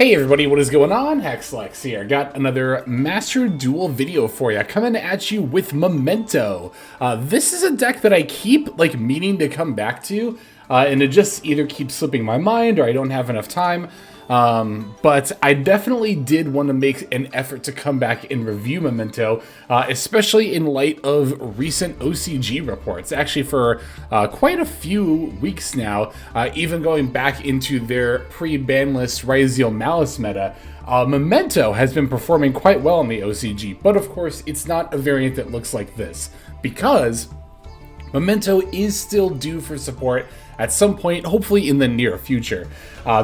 Hey everybody, what is going on? Hexlex here. Got another Master Duel video for you, coming at you with Memento. This is a deck that I keep meaning to come back to, and it just either keeps slipping my mind or I don't have enough time. But I definitely did want to make an effort to come back and review Memento, especially in light of recent OCG reports. Actually, for quite a few weeks now, even going back into their pre-ban list Ryziel Malice meta, Memento has been performing quite well in the OCG. But of course, it's not a variant that looks like this, because Memento is still due for support at some point, hopefully in the near future.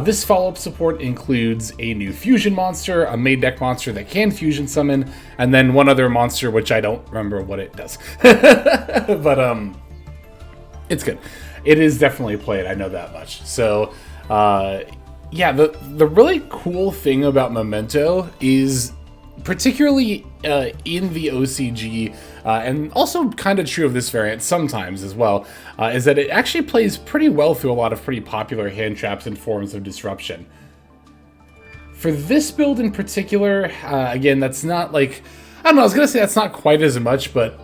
This follow-up support includes a new fusion monster, a main deck monster that can fusion summon, and then one other monster which I don't remember what it does. But it's good. It is definitely played, I know that much. So yeah, the really cool thing about Memento is, particularly in the OCG, and also kind of true of this variant sometimes as well, is that it actually plays pretty well through a lot of pretty popular hand traps and forms of disruption. For this build in particular, again, that's not I don't know, I was going to say that's not quite as much, but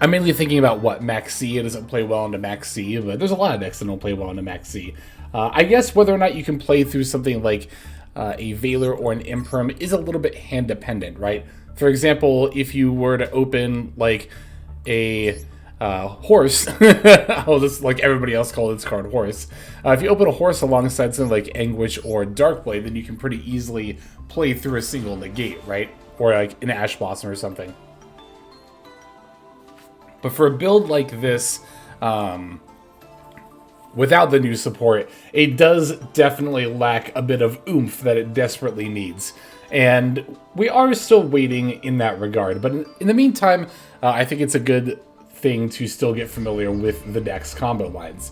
I'm mainly thinking about what, Max C. It doesn't play well into Max C, but there's a lot of decks that don't play well into Max C. I guess whether or not you can play through something like a Valor or an Imprim is a little bit hand dependent, right? For example, if you were to open a horse, I'll just like everybody else call this card horse. If you open a horse alongside something like Anguish or Darkblade, then you can pretty easily play through a single negate, right? Or like an Ash Blossom or something. But for a build like this, without the new support, it does definitely lack a bit of oomph that it desperately needs. And we are still waiting in that regard. But in the meantime, I think it's a good thing to still get familiar with the deck's combo lines.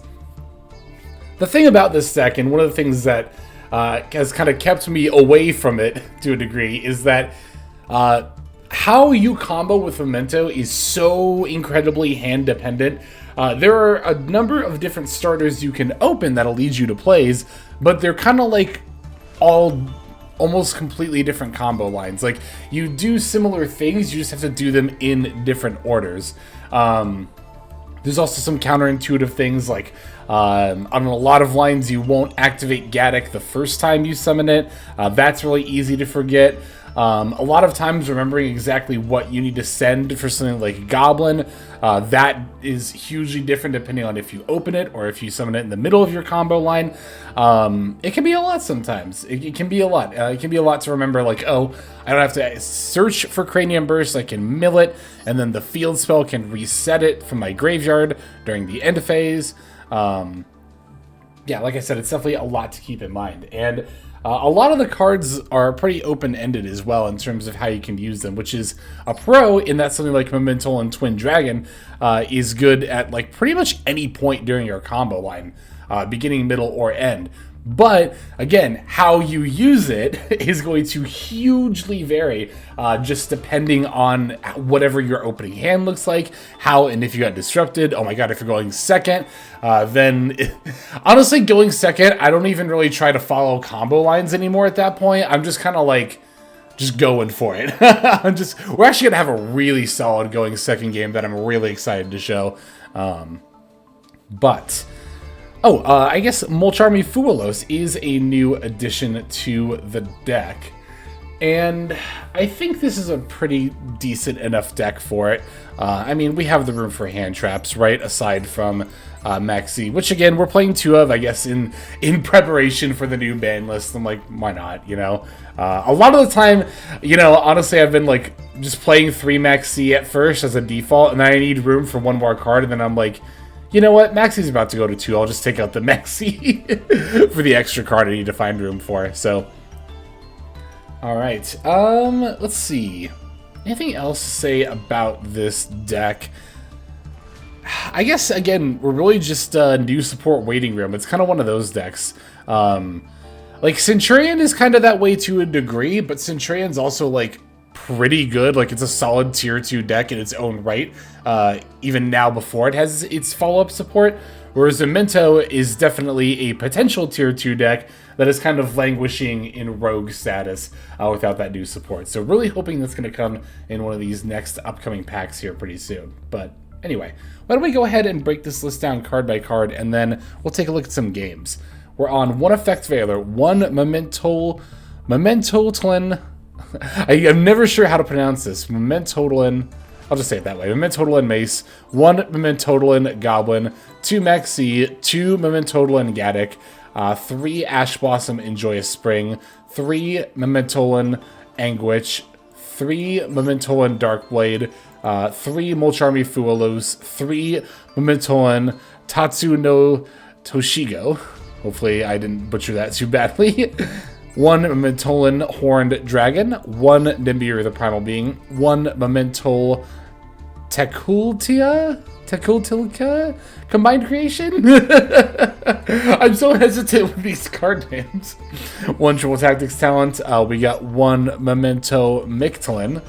The thing about this deck, and one of the things that has kind of kept me away from it to a degree, is that how you combo with Memento is so incredibly hand dependent. There are a number of different starters you can open that'll lead you to plays, but they're kind of all almost completely different combo lines. You do similar things, you just have to do them in different orders. There's also some counterintuitive things, on a lot of lines you won't activate Gaddock the first time you summon it. That's really easy to forget. A lot of times remembering exactly what you need to send for something like Goblin, that is hugely different depending on if you open it or if you summon it in the middle of your combo line. It can be a lot sometimes. It can be a lot. It can be a lot to remember, oh, I don't have to search for Cranium Burst, I can mill it, and then the field spell can reset it from my graveyard during the end phase. Yeah, like I said, it's definitely a lot to keep in mind. And a lot of the cards are pretty open-ended as well in terms of how you can use them, which is a pro in that something like Memento and Twin Dragon is good at pretty much any point during your combo line, beginning, middle, or end. But again, how you use it is going to hugely vary, just depending on whatever your opening hand looks like, how and if you got disrupted. Oh my god, if you're going second, then honestly, going second, I don't even really try to follow combo lines anymore at that point. I'm just kind of just going for it. We're actually gonna have a really solid going second game that I'm really excited to show. I guess Molcharmi Fuelos is a new addition to the deck. And I think this is a pretty decent enough deck for it. I mean, we have the room for hand traps, right? Aside from Maxi, which again, we're playing two of, I guess, in preparation for the new ban list. I'm like, why not, a lot of the time, honestly, I've been just playing 3 Maxi at first as a default, and then I need room for one more card, and then I'm like, you know what? Maxi's about to go to 2. I'll just take out the Maxi for the extra card I need to find room for. So, all right. Let's see. Anything else to say about this deck? I guess, again, we're really just new support waiting room. It's kind of one of those decks. Centurion is kind of that way to a degree, but Centurion's also, pretty good. It's a solid tier 2 deck in its own right, even now before it has its follow-up support, whereas Memento is definitely a potential tier 2 deck, that is kind of languishing in rogue status without that new support. So really hoping that's going to come in one of these next upcoming packs here pretty soon. But anyway, why don't we go ahead and break this list down card by card, and then we'll take a look at some games. We're on 1 Effect Veiler, 1 Mementotlin. I'm never sure how to pronounce this. Mementotlin. I'll just say it that way. Mementotlin Mace, 1 Mementotlin Goblin, 2 Maxi, 2 Mementotlin Gaddock, 3 Ash Blossom in Joyous Spring, 3 Mementotlin Anguish, 3 Mementotlin Darkblade, 3 Molcharmi Fuelos, 3 Mementotlin Tatsu no Toshigo. Hopefully I didn't butcher that too badly. 1 Mementotlin Horned Dragon, 1 Nimbir the Primal Being, 1 Memental Tekultia Combined Creation? I'm so hesitant with these card names. 1 Triple Tactics Talent, we got 1 Memento Mictlan,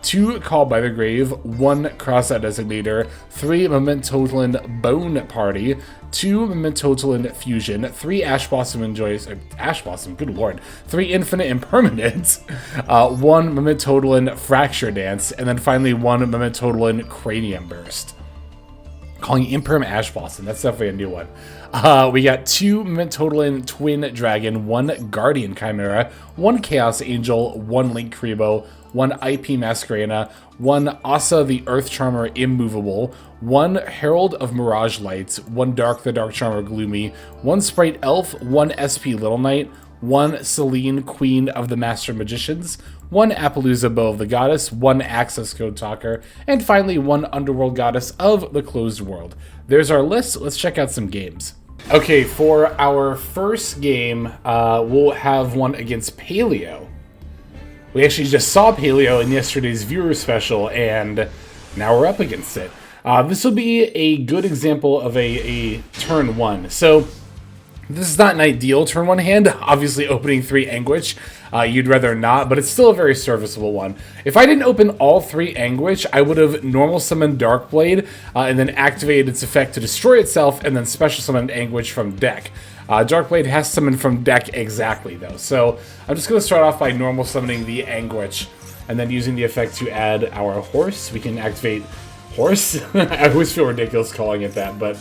2 Called by the Grave, 1 Crossout Designator, 3 Mementotlin Bone Party, 2 Mementotlin Fusion, 3 Ash Blossom and Joyous... Ash Blossom, good lord. 3 Infinite Impermanence, 1 Mementotlin Fracture Dance, and then finally 1 Mementotlin Cranium Burst. Calling Imperm Ash Blossom, that's definitely a new one. We got 2 Mementotlin Twin Dragon, 1 Guardian Chimera, 1 Chaos Angel, 1 Link Kribo, 1 IP Masquerena, 1 Asa the Earth Charmer Immovable, 1 Herald of Mirage Lights, 1 Dark the Dark Charmer Gloomy, 1 Sprite Elf, 1 SP Little Knight, 1 Celine Queen of the Master Magicians, 1 Appaloosa Bow of the Goddess, 1 Access Code Talker, and finally 1 Underworld Goddess of the Closed World. There's our list. Let's check out some games. Okay, for our first game, we'll have one against Paleo. We actually just saw Paleo in yesterday's viewer special, and now we're up against it. This will be a good example of a turn 1. So this is not an ideal turn 1 hand, obviously opening 3 Anguish. You'd rather not, but it's still a very serviceable one. If I didn't open all 3 Anguish, I would have normal summoned Darkblade and then activated its effect to destroy itself and then special summoned Anguish from deck. Darkblade has summoned from deck exactly, though. So I'm just going to start off by normal summoning the Anguish and then using the effect to add our horse. We can activate horse. I always feel ridiculous calling it that, but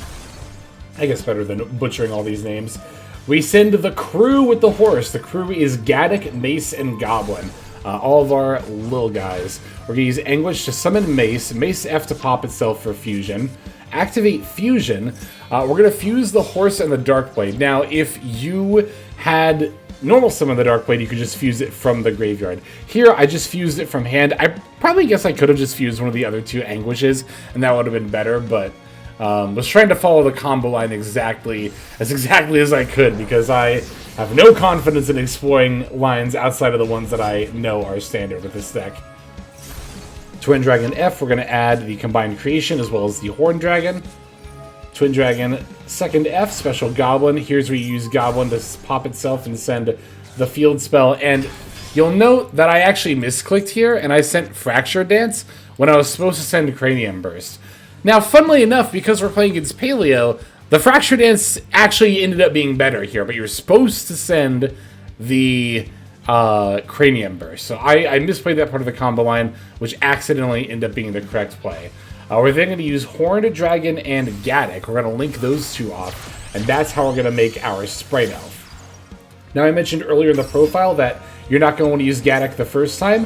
I guess better than butchering all these names. We send the crew with the horse. The crew is Gaddock, Mace, and Goblin. All of our little guys. We're going to use Anguish to summon Mace. Mace F to pop itself for Fusion. Activate Fusion. We're going to fuse the horse and the Darkblade. Now, if you had normal summon the Darkblade, you could just fuse it from the graveyard. Here, I just fused it from hand. I probably guess I could have just fused one of the other 2 Anguishes, and that would have been better, but was trying to follow the combo line exactly as I could, because I have no confidence in exploring lines outside of the ones that I know are standard with this deck. Twin Dragon F, we're going to add the Combined Creation as well as the Horn Dragon. Twin Dragon, second F, Special Goblin. Here's where you use Goblin to pop itself and send the field spell. And you'll note that I actually misclicked here, and I sent Fracture Dance when I was supposed to send Cranium Burst. Now, funnily enough, because we're playing against Paleo, the Fracture Dance actually ended up being better here, but you're supposed to send the Cranium Burst. So I misplayed that part of the combo line, which accidentally ended up being the correct play. We're then going to use Horned Dragon and Gaddock. We're going to link those 2 off, and that's how we're going to make our Sprite Elf. Now, I mentioned earlier in the profile that you're not going to want to use Gaddock the first time.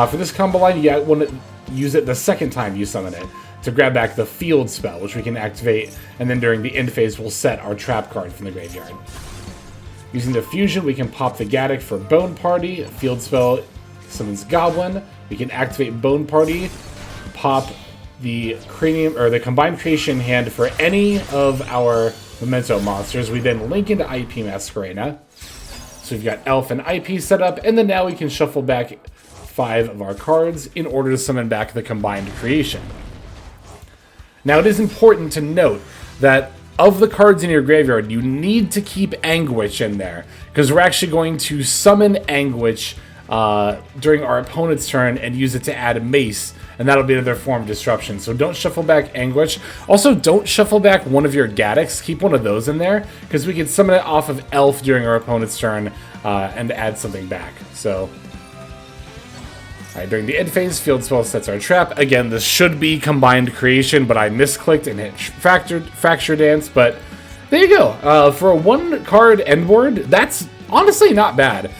For this combo line, you want to use it the second time you summon it to grab back the field spell, which we can activate, and then during the end phase, we'll set our trap card from the graveyard. Using the Fusion, we can pop the Gaddock for Bone Party. Field spell summons Goblin. We can activate Bone Party, pop the Cranium or the Combined Creation hand for any of our Memento monsters. We then link into IP Masquerena. So we've got Elf and IP set up, and then now we can shuffle back 5 of our cards in order to summon back the Combined Creation. Now, it is important to note that of the cards in your graveyard, you need to keep Anguish in there, because we're actually going to summon Anguish during our opponent's turn and use it to add Mace, and that'll be another form of disruption. So don't shuffle back Anguish. Also, don't shuffle back one of your Gaddoks. Keep one of those in there, because we can summon it off of Elf during our opponent's turn and add something back. So, alright, during the end phase, Field Spell sets our trap. Again, this should be Combined Creation, but I misclicked and hit Fracture Dance, but there you go. For a 1-card end board, that's honestly not bad.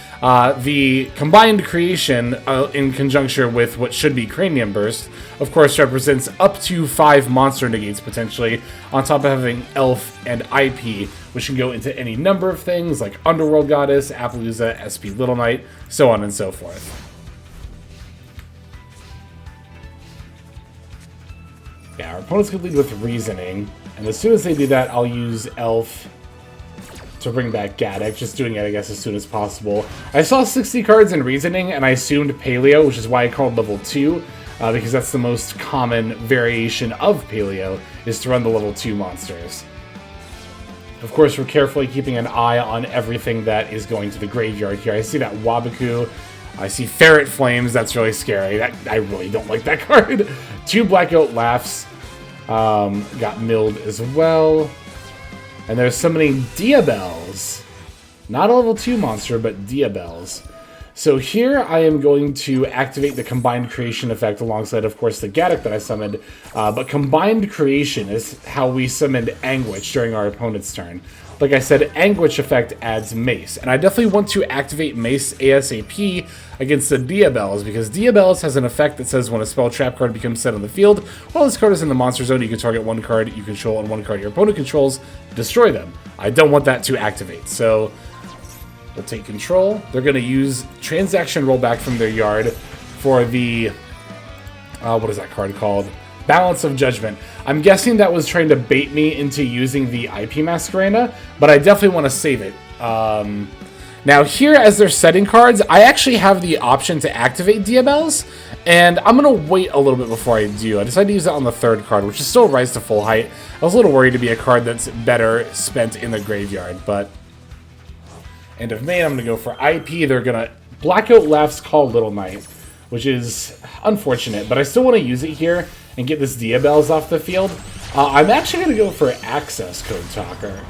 The Combined Creation, in conjunction with what should be Cranium Burst, of course represents up to 5 monster negates potentially, on top of having Elf and IP, which can go into any number of things like Underworld Goddess, Appaloosa, SP Little Knight, so on and so forth. Yeah, our opponents could lead with Reasoning, and as soon as they do that, I'll use Elf to bring back Gaddok, just doing it, I guess, as soon as possible. I saw 60 cards in Reasoning, and I assumed Paleo, which is why I called level 2, because that's the most common variation of Paleo, is to run the level 2 monsters. Of course, we're carefully keeping an eye on everything that is going to the graveyard here. I see that Wabaku. I see Ferret Flames. That's really scary. I really don't like that card. 2 Blackout Laughs. Got milled as well. And there's summoning Diabells. Not a level 2 monster, but Diabells. So here I am going to activate the Combined Creation effect alongside, of course, the Gaddok that I summoned. But Combined Creation is how we summoned Anguish during our opponent's turn. Like I said, Anguish effect adds Mace. And I definitely want to activate Mace ASAP against the Diabells, because Diabells has an effect that says when a spell trap card becomes set on the field, while this card is in the monster zone, you can target 1 card you control and 1 card your opponent controls, destroy them. I don't want that to activate, so we'll take control. They're going to use Transaction Rollback from their yard for the, what is that card called? Balance of Judgment. I'm guessing that was trying to bait me into using the IP Masquerena, but I definitely want to save it. Now here, as they're setting cards, I actually have the option to activate Diabells, and I'm going to wait a little bit before I do. I decided to use it on the 3rd card, which is still Rise to Full Height. I was a little worried to be a card that's better spent in the graveyard, but end of main, I'm going to go for IP. They're going to Blackout Laughs Call Little Knight, which is unfortunate, but I still want to use it here and get this Diabells off the field. I'm actually going to go for Access Code Talker,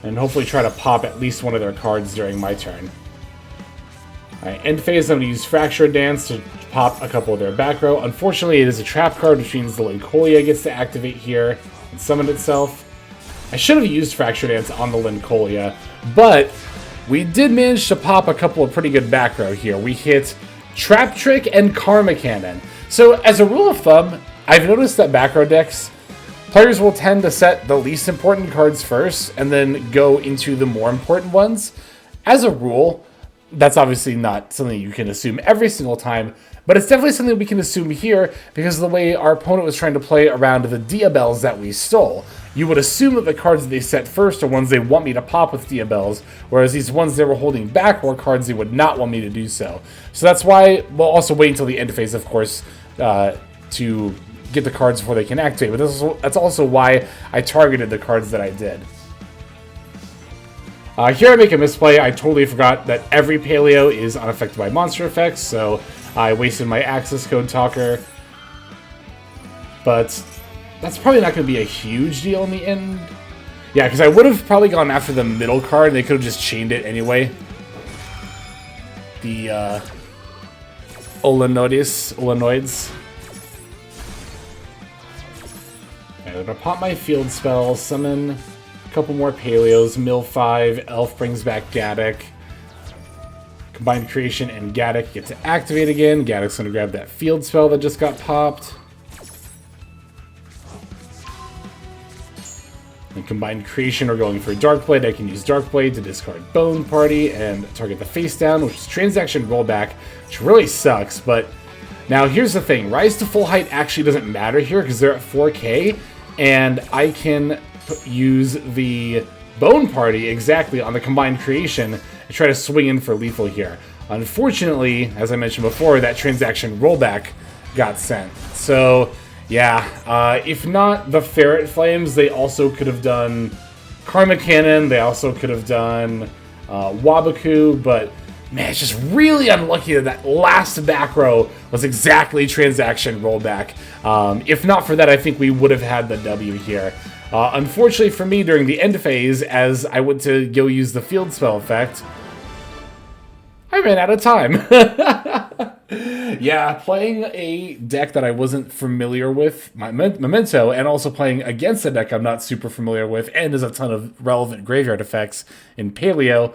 and hopefully try to pop at least one of their cards during my turn. Alright, end phase, I'm going to use Fracture Dance to pop a couple of their back row. Unfortunately, it is a trap card, which means the Lincolnia gets to activate here and summon itself. I should have used Fracture Dance on the Lincolnia, but we did manage to pop a couple of pretty good back row here. We hit Trap Trick and Karma Cannon. So, as a rule of thumb, I've noticed that back row decks, players will tend to set the least important cards first and then go into the more important ones. As a rule, that's obviously not something you can assume every single time, but it's definitely something we can assume here because of the way our opponent was trying to play around the Diabells that we stole. You would assume that the cards that they set first are ones they want me to pop with Diabells, whereas these ones they were holding back were cards they would not want me to do so. So that's why we'll also wait until the end phase, of course, to get the cards before they can activate. But that's also why I targeted the cards that I did. Here I make a misplay. I totally forgot that every Paleo is unaffected by monster effects, so I wasted my Access Code Talker. But that's probably not going to be a huge deal in the end. Yeah, because I would have probably gone after the middle card, and they could have just chained it anyway. The Olanoids. I'm going to pop my field spell, summon a couple more Paleos, mill 5, Elf brings back Gaddok. Combined Creation and Gaddok get to activate again. Gaddok's going to grab that field spell that just got popped. And Combined Creation, we're going for Darkblade. I can use Darkblade to discard Bone Party and target the face down, which is Transaction Rollback, which really sucks. But now here's the thing. Rise to Full Height actually doesn't matter here because they're at 4K, and I can use the Bone Party exactly on the Combined Creation and try to swing in for lethal here. Unfortunately, as I mentioned before, that Transaction Rollback got sent. So yeah, if not the Ferret Flames, they also could have done Karma Cannon, they also could have done Wabaku, but Man, it's just really unlucky that that last back row was exactly transaction rollback. If not for that, I think we would have had the W here. Unfortunately for me, during the end phase, as I went to go use the field spell effect, I ran out of time. Yeah, playing a deck that I wasn't familiar with, Memento, and also playing against a deck I'm not super familiar with, and there's a ton of relevant graveyard effects in Paleo,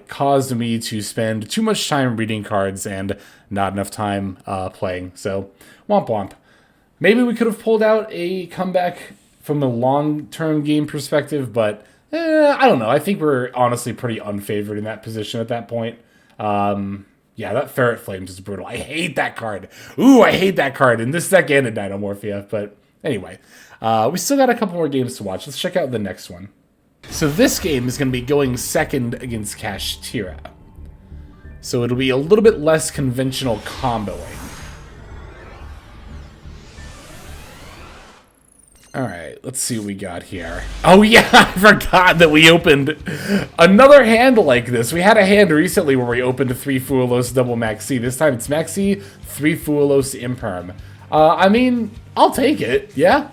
caused me to spend too much time reading cards and not enough time playing. So, womp womp. Maybe we could have pulled out a comeback from a long-term game perspective, but I don't know. I think we're honestly pretty unfavored in that position at that point. Yeah, that Ferret Flames is brutal. I hate that card. Ooh, I hate that card in this deck and in Dinomorphia. But anyway, we still got a couple more games to watch. Let's check out the next one. So this game is going to be going second against Kashtira. So it'll be a little bit less conventional comboing. Alright, let's see what we got here. Oh yeah, I forgot that we opened another hand like this. We had a hand recently where we opened 3 Fuelos double Maxi. This time it's Maxi, 3 Fuelos Imperm. I mean, I'll take it, yeah?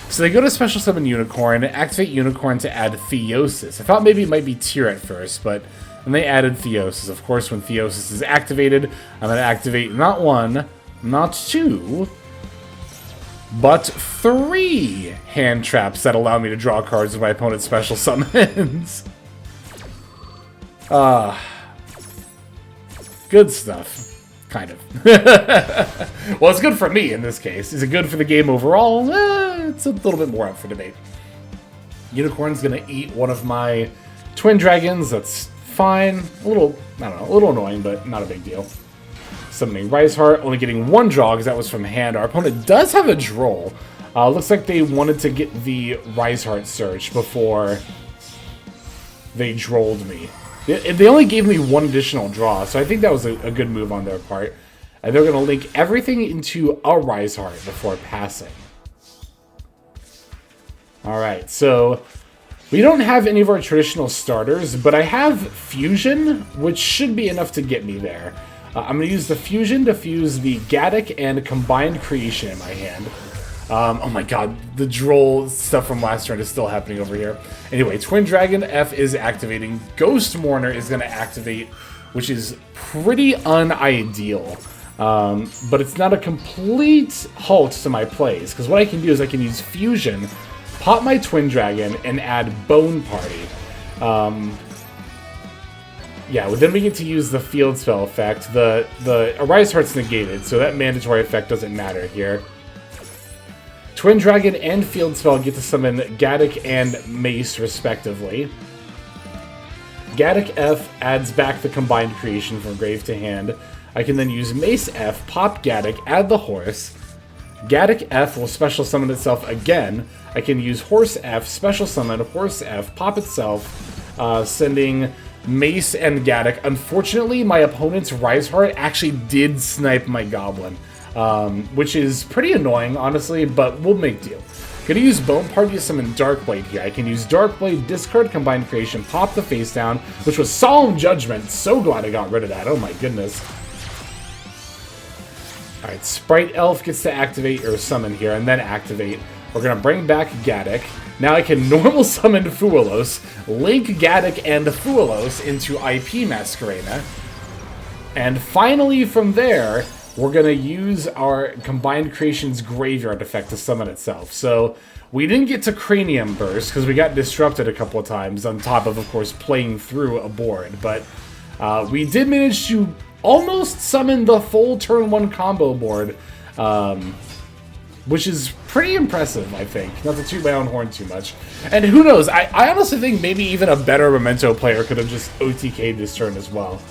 So they go to Special Summon Unicorn, activate Unicorn to add Theosis. I thought maybe it might be Tyr at first, but then they added Theosis. Of course, when Theosis is activated, I'm going to activate not 1, not 2, but 3 hand traps that allow me to draw cards with my opponent's special summons. Good stuff. Kind of. Well, it's good for me in this case. Is it good for the game overall? It's a little bit more up for debate. Unicorn's gonna eat one of my twin dragons. That's fine. A little, I don't know, a little annoying, but not a big deal. Summoning Rise Heart, only getting 1 draw because that was from hand. Our opponent does have a droll. Looks like they wanted to get the Rise Heart search before they drolled me. They only gave me 1 additional draw, so I think that was a good move on their part. And they're going to link everything into a Rise Heart before passing. Alright, so we don't have any of our traditional starters, but I have Fusion, which should be enough to get me there. I'm going to use the Fusion to fuse the Gaddock and Combined Creation in my hand. Oh my god, the droll stuff from last turn is still happening over here. Anyway, Twin Dragon F is activating. Ghost Mourner is going to activate, which is pretty unideal. But it's not a complete halt to my plays, because what I can do is I can use Fusion, pop my Twin Dragon, and add Bone Party. Yeah, well, then we get to use the field spell effect. The Arise Heart's negated, so that mandatory effect doesn't matter here. Twin Dragon and field spell get to summon Gaddock and Mace, respectively. Gaddock F adds back the Combined Creation from grave to hand. I can then use Mace F, pop Gaddock, add the horse. Gaddock F will special summon itself again. I can use Horse F, special summon Horse F, pop itself, sending Mace and Gaddock. Unfortunately, my opponent's Rise Heart actually did snipe my Goblin, which is pretty annoying, honestly, but we'll make do. Gonna use Bone Party to summon Darkblade here. I can use Darkblade, discard Combined Creation, pop the face down, which was Solemn Judgment. So glad I got rid of that. Oh my goodness. Alright, Sprite Elf gets to activate or summon here, and then activate. We're gonna bring back Gaddock. Now I can normal summon Fuelos, link Gaddock and Fuelos into IP Masquerena, and finally from there, we're going to use our Combined Creations Graveyard effect to summon itself. So we didn't get to Cranium Burst because we got disrupted a couple of times, on top of course, playing through a board. But we did manage to almost summon the full turn 1 combo board, which is pretty impressive, I think. Not to toot my own horn too much. And who knows, I honestly think maybe even a better Memento player could have just OTK'd this turn as well.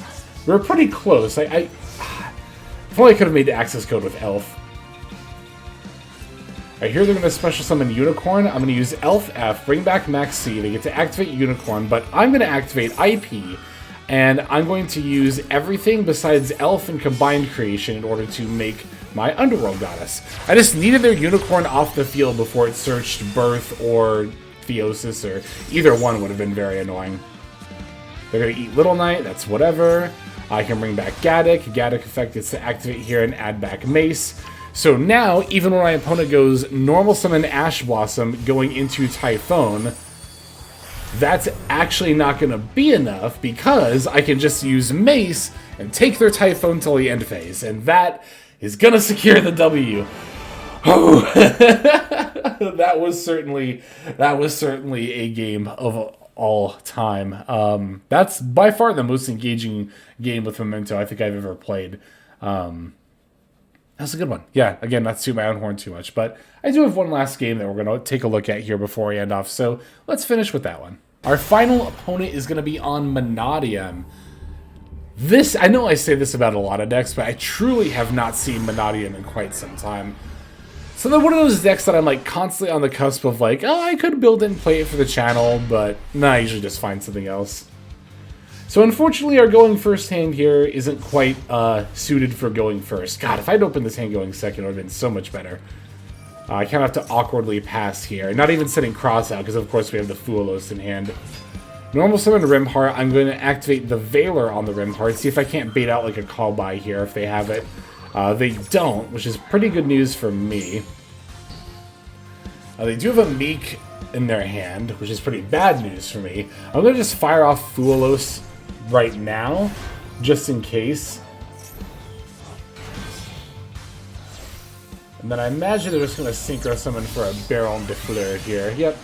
We were pretty close. If only I could have made the access code with Elf. Alright, here they're going to special summon Unicorn. I'm going to use Elf F, bring back Max C. They get to activate Unicorn, but I'm going to activate IP, and I'm going to use everything besides Elf and Combined Creation in order to make my Underworld Goddess. I just needed their Unicorn off the field before it searched Birth or Theosis, or either one would have been very annoying. They're going to eat Little Knight, that's whatever. I can bring back Gaddock. Gaddock effect gets to activate here and add back Mace. So now, even when my opponent goes normal summon Ash Blossom going into Typhon, that's actually not going to be enough because I can just use Mace and take their Typhon till the end phase. And that is going to secure the W. Oh, that was certainly a game of all time. That's by far the most engaging game with Memento I think I've ever played. That's a good one. Yeah, again, not to toot my own horn too much, but I do have one last game that we're going to take a look at here before we end off, so let's finish with that one. Our final opponent is going to be on Mannadium. This, I know I say this about a lot of decks, but I truly have not seen Mannadium in quite some time. So they're one of those decks that I'm like constantly on the cusp of like, oh, I could build it and play it for the channel, but I usually just find something else. So unfortunately, our going first hand here isn't quite suited for going first. God, if I'd opened this hand going second, it would have been so much better. I kind of have to awkwardly pass here. Not even setting cross out, because of course we have the Fuelos in hand. Normal summon Rimheart. I'm going to activate the Veiler on the Rimheart, see if I can't bait out like a call by here if they have it. They don't, which is pretty good news for me. They do have a Meek in their hand, which is pretty bad news for me. I'm going to just fire off Fuelos right now, just in case. And then I imagine they're just going to Synchro Summon for a Baron de Fleur here. Yep.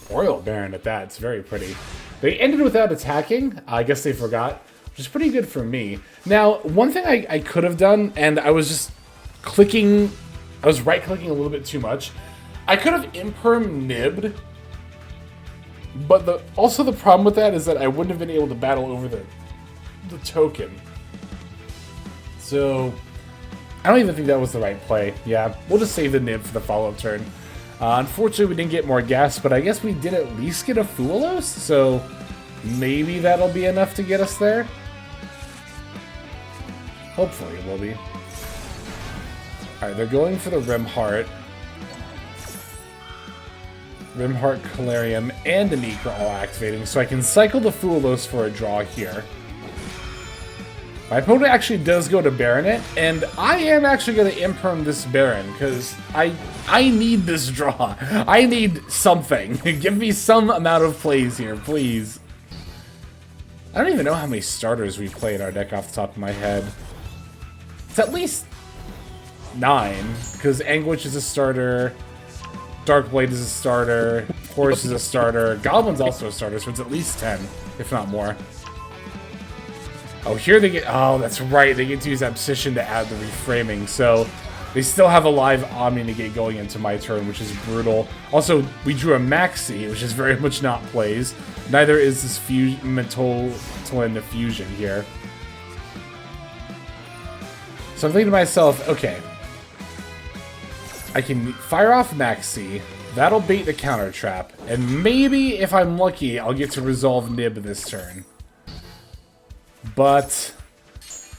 Royal Baron at that. It's very pretty. They ended without attacking. I guess they forgot, which is pretty good for me. Now, one thing I could have done, and I was just clicking, I was right-clicking a little bit too much. I could have Imperm Nibbed, but also the problem with that is that I wouldn't have been able to battle over the token. So I don't even think that was the right play. Yeah, we'll just save the Nib for the follow-up turn. Unfortunately, we didn't get more gas, but I guess we did at least get a Fuelos, so maybe that'll be enough to get us there. Hopefully it will be. Alright, they're going for the Rimheart. Rimheart, Calarium, and the Meek are all activating, so I can cycle the Fuelos for a draw here. My opponent actually does go to Baronet, and I am actually going to Imperm this Baron, because I need this draw. I need something. Give me some amount of plays here, please. I don't even know how many starters we play in our deck off the top of my head. It's at least 9, because Anguish is a starter, Darkblade is a starter, Horus is a starter, Goblin's also a starter, so it's at least 10, if not more. Oh, here they get... Oh, that's right. They get to use Abscission to add the reframing. So they still have a live Omni Negate going into my turn, which is brutal. Also, we drew a Maxi, which is very much not plays. Neither is this Mentolin Fusion here. So I'm thinking to myself, okay. I can fire off Maxi. That'll bait the counter trap. And maybe, if I'm lucky, I'll get to resolve Nib this turn. But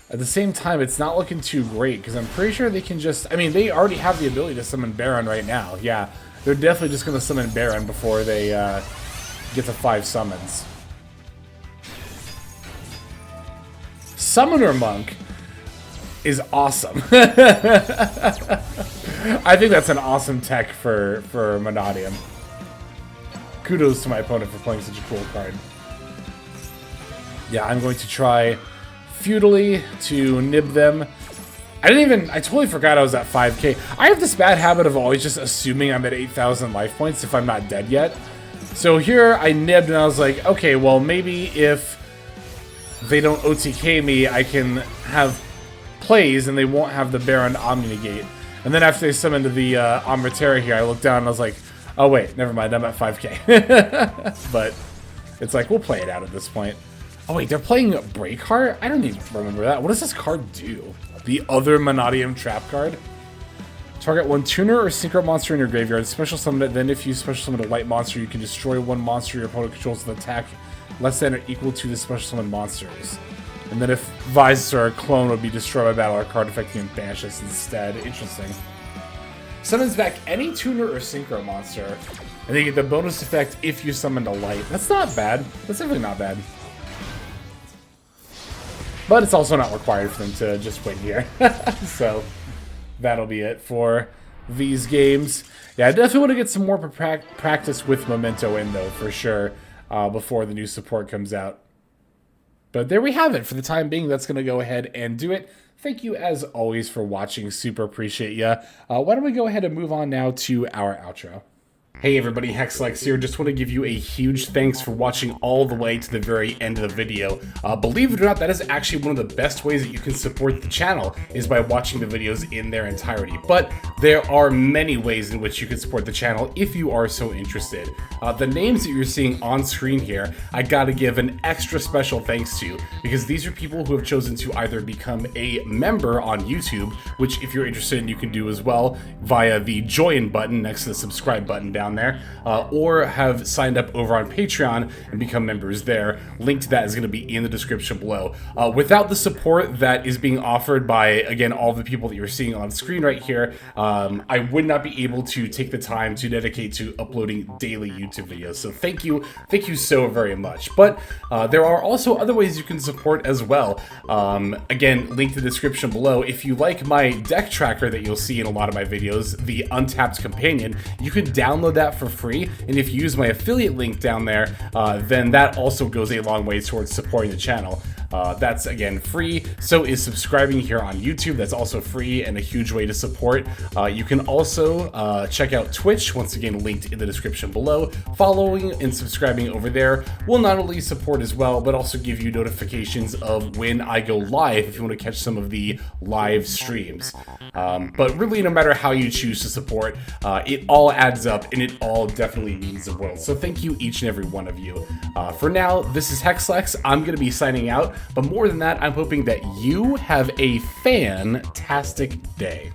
at the same time, it's not looking too great, because I'm pretty sure they can just... I mean, they already have the ability to summon Baron right now. Yeah, they're definitely just going to summon Baron before they get to 5 summons. Summoner Monk is awesome. I think that's an awesome tech for Mannadium. Kudos to my opponent for playing such a cool card. Yeah, I'm going to try futilely to nib them. I totally forgot I was at 5k. I have this bad habit of always just assuming I'm at 8,000 life points if I'm not dead yet. So here I nibbed and I was like, okay, well maybe if they don't OTK me, I can have plays and they won't have the Baron Omni Negate. And then after they summoned the Amritera here, I looked down and I was like, oh wait, never mind, I'm at 5k. But it's like, we'll play it out at this point. Oh wait, they're playing Breakheart? I don't even remember that. What does this card do? The other Mannadium trap card? Target one tuner or synchro monster in your graveyard. Special summon it. Then if you special summon a white monster, you can destroy one monster your opponent controls with attack less than or equal to the special summon monsters. And then if Visor or Clone would be destroyed by battle or card affecting and banish this instead. Interesting. Summons back any tuner or synchro monster. And then you get the bonus effect if you summoned a light. That's not bad. That's definitely not bad. But it's also not required for them to just win here. So that'll be it for these games. Yeah, I definitely want to get some more practice with Memento in, though, for sure, before the new support comes out. But there we have it. For the time being, that's going to go ahead and do it. Thank you, as always, for watching. Super appreciate you. Why don't we go ahead and move on now to our outro. Hey everybody, Hexlex here. Just want to give you a huge thanks for watching all the way to the very end of the video. Believe it or not, that is actually one of the best ways that you can support the channel, is by watching the videos in their entirety. But there are many ways in which you can support the channel if you are so interested. The names that you're seeing on screen here, I gotta give an extra special thanks to, because these are people who have chosen to either become a member on YouTube, which if you're interested you can do as well via the join button next to the subscribe button down there, or have signed up over on Patreon and become members there. Link to that is going to be in the description below. Without the support that is being offered by, again, all the people that you're seeing on screen right here, I would not be able to take the time to dedicate to uploading daily YouTube videos. So thank you so very much. But there are also other ways you can support as well. Again, link to the description below. If you like my deck tracker that you'll see in a lot of my videos, the Untapped Companion, you can download that for free, and if you use my affiliate link down there, then that also goes a long way towards supporting the channel. That's, again, free. So is subscribing here on YouTube. That's also free and a huge way to support. You can also check out Twitch, once again linked in the description below. Following and subscribing over there will not only support as well, but also give you notifications of when I go live if you want to catch some of the live streams. But really, no matter how you choose to support, it all adds up, and it all definitely means the world. So thank you, each and every one of you. For now, this is Hexlex. I'm going to be signing out. But more than that, I'm hoping that you have a fantastic day.